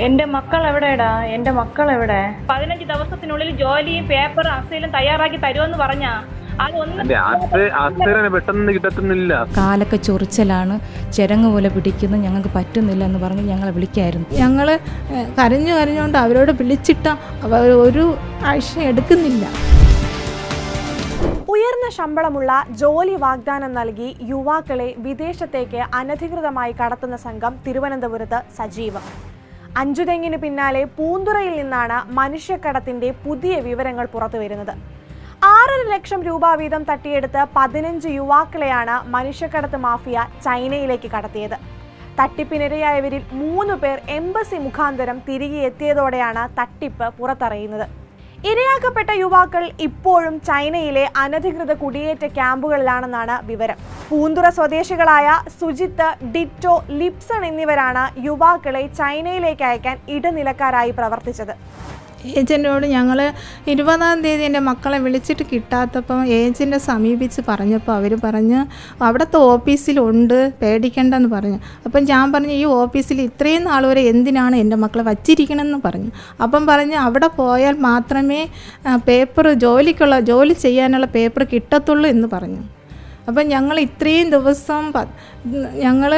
എന്റെ മക്കൾ എവിടെടാ? എന്റെ മക്കൾ എവിടെ? 15 ദിവസത്തിനുള്ളിൽ ജോലിയും പേപ്പറും അസൈലും തയ്യാറാക്കി തരുമെന്ന് പറഞ്ഞാ പെട്ടെന്ന് കിട്ടത്തുന്നില്ല. കാലൊക്കെ ചൊറിച്ചലാണ്, ചിരങ്ങ് പോലെ പിടിക്കുന്നു, ഞങ്ങൾക്ക് പറ്റുന്നില്ല എന്ന് പറഞ്ഞ് ഞങ്ങളെ വിളിക്കായിരുന്നു. ഞങ്ങൾ കരഞ്ഞുകൊണ്ട് അവരോട് വിളിച്ചിട്ട ഒരു ആക്ഷൻ എടുക്കുന്നില്ല. ഉയർന്ന ശമ്പളമുള്ള ജോലി വാഗ്ദാനം നൽകി യുവാക്കളെ വിദേശത്തേക്ക് അനധികൃതമായി കടത്തുന്ന സംഘം തിരുവനന്തപുരത്ത് സജീവം. അഞ്ചുതെങ്ങിന് പിന്നാലെ പൂന്തുറയിൽ നിന്നാണ് മനുഷ്യക്കടത്തിന്റെ പുതിയ വിവരങ്ങൾ പുറത്തുവരുന്നത്. 6.5 ലക്ഷം രൂപ വീതം തട്ടിയെടുത്ത് 15 യുവാക്കളെയാണ് മനുഷ്യക്കടത്ത് മാഫിയ ചൈനയിലേക്ക് കടത്തിയത്. തട്ടിപ്പിനിരയായവരിൽ 3 പേർ എംബസി മുഖാന്തരം തിരികെ എത്തിയതോടെയാണ് തട്ടിപ്പ് പുറത്തറിയുന്നത്. ഇരയാക്കപ്പെട്ട യുവാക്കൾ ഇപ്പോഴും ചൈനയിലെ അനധികൃത കുടിയേറ്റ ക്യാമ്പുകളിലാണെന്നാണ് വിവരം. പൂന്തുറ സ്വദേശികളായ സുജിത്ത്, ഡിറ്റോ, ലിപ്സൺ എന്നിവരാണ് യുവാക്കളെ ചൈനയിലേക്ക് അയക്കാൻ ഇടനിലക്കാരായി പ്രവർത്തിച്ചത്. ഏജൻറ്റിനോട് ഞങ്ങൾ 20-ാം തീയതി എൻ്റെ മക്കളെ വിളിച്ചിട്ട് കിട്ടാത്തപ്പം ഏജൻറ്റിനെ സമീപിച്ച് പറഞ്ഞപ്പോൾ അവർ പറഞ്ഞ് അവിടുത്തെ ഓഫീസിലുണ്ട്, പേടിക്കണ്ടെന്ന് പറഞ്ഞു. അപ്പം ഞാൻ പറഞ്ഞു ഈ ഓഫീസിൽ ഇത്രയും നാൾ വരെ എന്തിനാണ് എൻ്റെ മക്കളെ വച്ചിരിക്കണമെന്ന് പറഞ്ഞു. അപ്പം പറഞ്ഞ് അവിടെ പോയാൽ മാത്രമേ പേപ്പർ ജോലി ചെയ്യാനുള്ള പേപ്പർ കിട്ടത്തുള്ളൂ എന്ന് പറഞ്ഞു. അപ്പം ഞങ്ങൾ ഇത്രയും ദിവസം ഞങ്ങൾ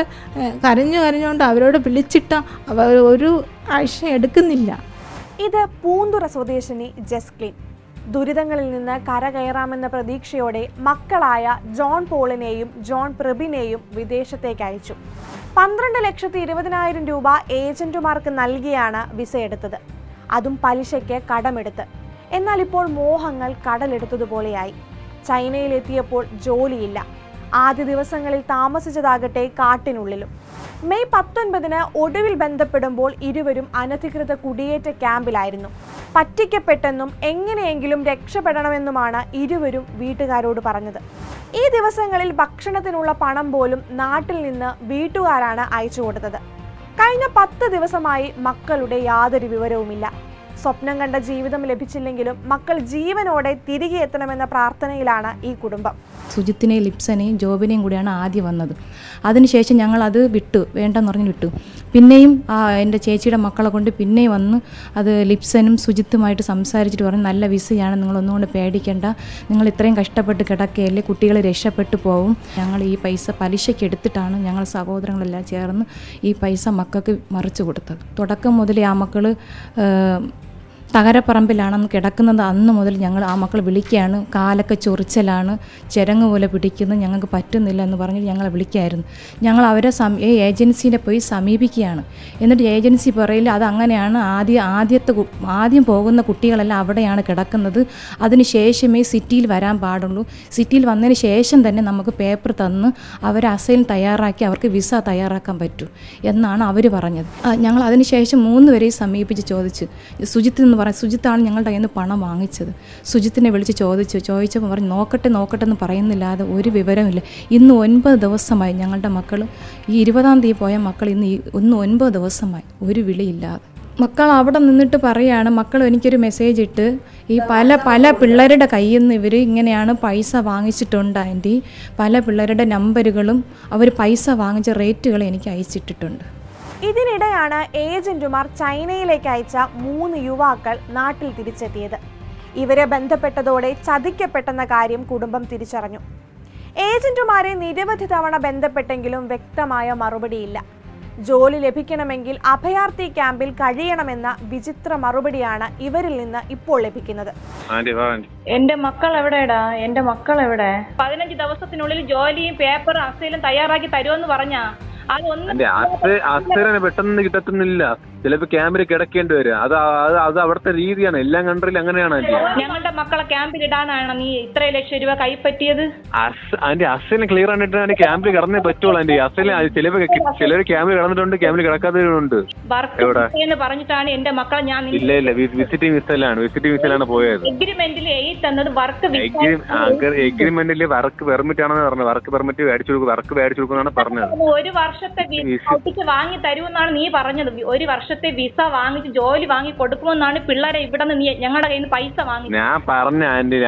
കരഞ്ഞുകൊണ്ട് അവരോട് വിളിച്ചിട്ട ഒരു ആക്ഷൻ എടുക്കുന്നില്ല. ഇത് പൂന്തുറ സ്വദേശിനി ജസ്ക്ലിൻ. ദുരിതങ്ങളിൽ നിന്ന് കരകയറാമെന്ന പ്രതീക്ഷയോടെ മക്കളായ ജോൺ പോളിനെയും ജോൺ പ്രബിനെയും വിദേശത്തേക്ക് അയച്ചു. 12,20,000 രൂപ ഏജന്റുമാർക്ക് നൽകിയാണ് വിസ എടുത്തത്, അതും പലിശയ്ക്ക് കടമെടുത്ത്. എന്നാൽ ഇപ്പോൾ മോഹങ്ങൾ കടലെടുത്തതുപോലെയായി. ചൈനയിലെത്തിയപ്പോൾ ജോലിയില്ല. ആദ്യ ദിവസങ്ങളിൽ താമസിച്ചതാകട്ടെ കാട്ടിനുള്ളിലും. മെയ് 19-ന് ഒടുവിൽ ബന്ധപ്പെടുമ്പോൾ ഇരുവരും അനധികൃത കുടിയേറ്റ ക്യാമ്പിലായിരുന്നു. പറ്റിക്കപ്പെട്ടെന്നും എങ്ങനെയെങ്കിലും രക്ഷപ്പെടണമെന്നുമാണ് ഇരുവരും വീട്ടുകാരോട് പറഞ്ഞത്. ഈ ദിവസങ്ങളിൽ ഭക്ഷണത്തിനുള്ള പണം പോലും നാട്ടിൽ നിന്ന് വീട്ടുകാരാണ് അയച്ചു കൊടുത്തത്. കഴിഞ്ഞ 10 ദിവസമായി മക്കളുടെ യാതൊരു വിവരവുമില്ല. സ്വപ്നം കണ്ട ജീവിതം ലഭിച്ചില്ലെങ്കിലും മക്കൾ ജീവനോടെ തിരികെ എത്തണമെന്ന പ്രാർത്ഥനയിലാണ് ഈ കുടുംബം. സുജിത്തിനെയും ലിപ്സനെയും ജോബിനെയും കൂടിയാണ് ആദ്യം വന്നത്. അതിനുശേഷം ഞങ്ങളത് വേണ്ടെന്ന് പറഞ്ഞ് വിട്ടു. പിന്നെയും എൻ്റെ ചേച്ചിയുടെ മക്കളെ കൊണ്ട് പിന്നെയും വന്ന് അത് ലിപ്സനും സുജിത്തുമായിട്ട് സംസാരിച്ചിട്ട് പറഞ്ഞു, നല്ല വിസയാണ്, നിങ്ങളൊന്നുകൊണ്ട് പേടിക്കേണ്ട, നിങ്ങൾ ഇത്രയും കഷ്ടപ്പെട്ട് കിടക്കുകയല്ലേ, കുട്ടികൾ രക്ഷപ്പെട്ടു പോവും. ഞങ്ങൾ ഈ പൈസ പലിശയ്ക്ക് എടുത്തിട്ടാണ് ഞങ്ങൾ സഹോദരങ്ങളെല്ലാം ചേർന്ന് ഈ പൈസ മക്കൾക്ക് മറിച്ചു കൊടുത്തത്. തുടക്കം മുതലേ ആ മക്കൾ തകരപ്പറമ്പിലാണെന്ന് കിടക്കുന്നത് അന്ന് മുതൽ ഞങ്ങൾ ആ മക്കൾ വിളിക്കുകയാണ്. കാലൊക്കെ ചൊറിച്ചലാണ്, ചിരങ്ങ് പോലെ പിടിക്കുന്നു, ഞങ്ങൾക്ക് പറ്റുന്നില്ല എന്ന് പറഞ്ഞ് ഞങ്ങളെ വിളിക്കായിരുന്നു. ഞങ്ങൾ അവരെ ഏജൻസിനെ പോയി സമീപിക്കുകയാണ്. എന്നിട്ട് ഏജൻസി പറയില്ല, അത് അങ്ങനെയാണ്, ആദ്യം പോകുന്ന കുട്ടികളെല്ലാം അവിടെയാണ് കിടക്കുന്നത്, അതിന് ശേഷമേ സിറ്റിയിൽ വരാൻ പാടുള്ളൂ, സിറ്റിയിൽ വന്നതിന് ശേഷം തന്നെ നമുക്ക് പേപ്പർ തന്ന് അവരെ അസൈൻ തയ്യാറാക്കി അവർക്ക് വിസ തയ്യാറാക്കാൻ പറ്റൂ എന്നാണ് അവർ പറഞ്ഞത്. ഞങ്ങൾ അതിന് ശേഷം 3 പേരെയും സമീപിച്ച് ചോദിച്ചു. സുജിത്താണ് ഞങ്ങളുടെ കയ്യിൽ നിന്ന് പണം വാങ്ങിച്ചത്. സുജിത്തിനെ വിളിച്ച് ചോദിച്ചപ്പോൾ പറഞ്ഞ് നോക്കട്ടെ എന്ന് പറയുന്നില്ലാതെ ഒരു വിവരമില്ല. ഇന്ന് 9 ദിവസമായി ഞങ്ങളുടെ മക്കൾ, ഈ 20-ാം തീയതി പോയ മക്കൾ ഇന്ന് 9 ദിവസമായി ഒരു വിളിയില്ലാതെ. മക്കൾ അവിടെ നിന്നിട്ട് പറയുകയാണ്, മക്കൾ എനിക്കൊരു മെസ്സേജ് ഇട്ട്, ഈ പല പിള്ളേരുടെ കയ്യിൽ നിന്ന് ഇവർ ഇങ്ങനെയാണ് പൈസ വാങ്ങിച്ചിട്ടുണ്ട് ആൻറ്റി, പല പിള്ളേരുടെ നമ്പറുകളും അവർ പൈസ വാങ്ങിച്ച റേറ്റുകൾ എനിക്ക് അയച്ചിട്ടിട്ടുണ്ട്. ഇതിനിടെയാണ് ഏജന്റുമാർ ചൈനയിലേക്ക് അയച്ച 3 യുവാക്കൾ നാട്ടിൽ തിരിച്ചെത്തിയത്. ഇവരെ ബന്ധപ്പെട്ടതോടെ ചതിക്കപ്പെട്ടെന്ന കാര്യം കുടുംബം തിരിച്ചറിഞ്ഞു. ഏജന്റുമാരെ നിരവധി തവണ ബന്ധപ്പെട്ടെങ്കിലും വ്യക്തമായ മറുപടിയില്ല. ജോലി ലഭിക്കണമെങ്കിൽ അഭയാർത്ഥി ക്യാമ്പിൽ കഴിയണമെന്ന വിചിത്ര മറുപടിയാണ് ഇവരിൽ നിന്ന് ഇപ്പോൾ ലഭിക്കുന്നത്. എന്റെ മക്കൾ എവിടെടാ? എന്റെ മക്കൾ എവിടെ? 15 ദിവസത്തിനുള്ളിൽ ജോലിയും പേപ്പറും അസൈലും തയ്യാറാക്കി തരുമെന്ന് പറഞ്ഞാ പെട്ടെന്ന് കിട്ടത്തുന്നില്ല. ചിലപ്പോ ക്യാമ്പിൽ കിടക്കേണ്ടി വരും. അത് അവിടുത്തെ രീതിയാണ്, എല്ലാ കൺട്രിയിലും അങ്ങനെയാണ്. ഞങ്ങളുടെ മക്കളെ ക്യാമ്പിൽ ഇടാനാണ് നീ 3 ലക്ഷം രൂപ കൈപ്പറ്റിയത്? അതിന്റെ അസൈന് ക്ലിയർ ആയിട്ട് ക്യാമ്പിൽ കിടന്നേ പറ്റുള്ളൂ. അതിന്റെ അസൈന് ചിലർ ക്യാമ്പിൽ കിടന്നിട്ടുണ്ട്, ക്യാമ്പിൽ കിടക്കാത്തവരുണ്ട്. പറഞ്ഞിട്ടാണ് എന്റെ മക്കളെ ഞാൻ ഇല്ല വിസിറ്റിംഗ് വിസയിലാണ് പോയത്. എഗ്രിമെന്റിൽ എഗ്രിമെന്റിൽ വർക്ക് പെർമിറ്റ് ആണെന്ന് പറഞ്ഞത്. വർക്ക് പെർമിറ്റ് മേടിച്ചു കൊടുക്കുന്നതാണ് പറഞ്ഞത്. 1 വർഷത്തെ വിസ വാങ്ങി തരുമെന്നാണ് നീ പറഞ്ഞത്. 1 വർഷത്തെ വിസ വാങ്ങിച്ച് ജോലി വാങ്ങി കൊടുക്കുമെന്നാണ് പിള്ളേരെ ഇവിടെ നിന്ന് ഞങ്ങളുടെ കയ്യിൽ നിന്ന് പൈസ വാങ്ങി. ഞാൻ പറഞ്ഞ ആന്റി,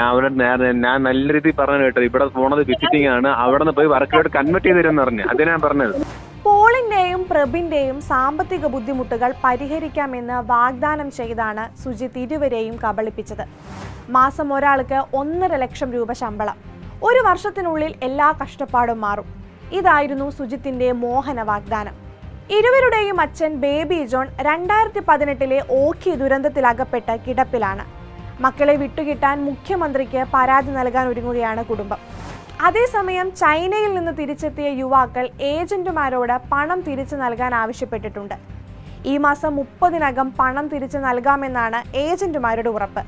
ഞാൻ നല്ല രീതിയിൽ പറഞ്ഞു കേട്ടത്. ഇവിടെ പോണത് വിസിറ്റിംഗ് ആണ്, അവിടെ നിന്ന് പോയി വർക്കിലോട്ട് കൺവെർട്ട് ചെയ്ത് തരുമെന്ന് പറഞ്ഞു. അത് ഞാൻ പറഞ്ഞത്. പോളിന്റെയും പ്രഭിന്റെയും സാമ്പത്തിക ബുദ്ധിമുട്ടുകൾ പരിഹരിക്കാമെന്ന് വാഗ്ദാനം ചെയ്താണ് സുജിത്ത് ഇരുവരെയും കബളിപ്പിച്ചത്. മാസം ഒരാൾക്ക് 1.5 ലക്ഷം രൂപ ശമ്പളം. 1 വർഷത്തിനുള്ളിൽ എല്ലാ കഷ്ടപ്പാടും മാറും. ഇതായിരുന്നു സുജിത്തിന്റെ മോഹന വാഗ്ദാനം. ഇരുവരുടെയും അച്ഛൻ ബേബി ജോൺ 2018 ഓഖി ദുരന്തത്തിലകപ്പെട്ട് കിടപ്പിലാണ്. മക്കളെ വിട്ടുകിട്ടാൻ മുഖ്യമന്ത്രിക്ക് പരാതി നൽകാൻ ഒരുങ്ങുകയാണ് കുടുംബം. അതേസമയം ചൈനയിൽ നിന്ന് തിരിച്ചെത്തിയ യുവാക്കൾ ഏജന്റുമാരോട് പണം തിരിച്ചു നൽകാൻ ആവശ്യപ്പെട്ടിട്ടുണ്ട്. ഈ മാസം 30-നകം പണം തിരിച്ചു നൽകാമെന്നാണ് ഏജന്റുമാരുടെ ഉറപ്പ്.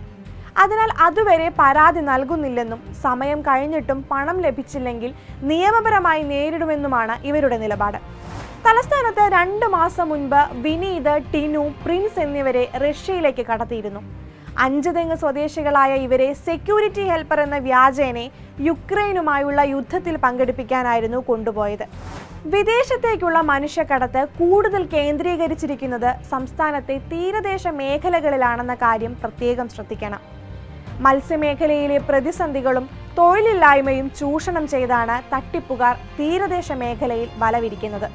അതിനാൽ അതുവരെ പരാതി നൽകുന്നില്ലെന്നും സമയം കഴിഞ്ഞിട്ടും പണം ലഭിച്ചില്ലെങ്കിൽ നിയമപരമായി നേരിടുമെന്നുമാണ് ഇവരുടെ നിലപാട്. തലസ്ഥാനത്ത് 2 മാസം മുൻപ് വിനീത്, ടിനു, പ്രിൻസ് എന്നിവരെ റഷ്യയിലേക്ക് കടത്തിയിരുന്നു. 5 തെങ്ങ് സ്വദേശികളായ ഇവരെ സെക്യൂരിറ്റി ഹെൽപ്പർ എന്ന വ്യാജേനെ യുക്രൈനുമായുള്ള യുദ്ധത്തിൽ പങ്കെടുപ്പിക്കാനായിരുന്നു കൊണ്ടുപോയത്. വിദേശത്തേക്കുള്ള മനുഷ്യക്കടത്ത് കൂടുതൽ കേന്ദ്രീകരിച്ചിരിക്കുന്നത് സംസ്ഥാനത്തെ തീരദേശ മേഖലകളിലാണെന്ന കാര്യം പ്രത്യേകം ശ്രദ്ധിക്കണം. മത്സ്യമേഖലയിലെ പ്രതിസന്ധികളും തൊഴിലില്ലായ്മയും ചൂഷണം ചെയ്താണ് തട്ടിപ്പുകാർ തീരദേശ മേഖലയിൽ വലവിരിക്കുന്നത്.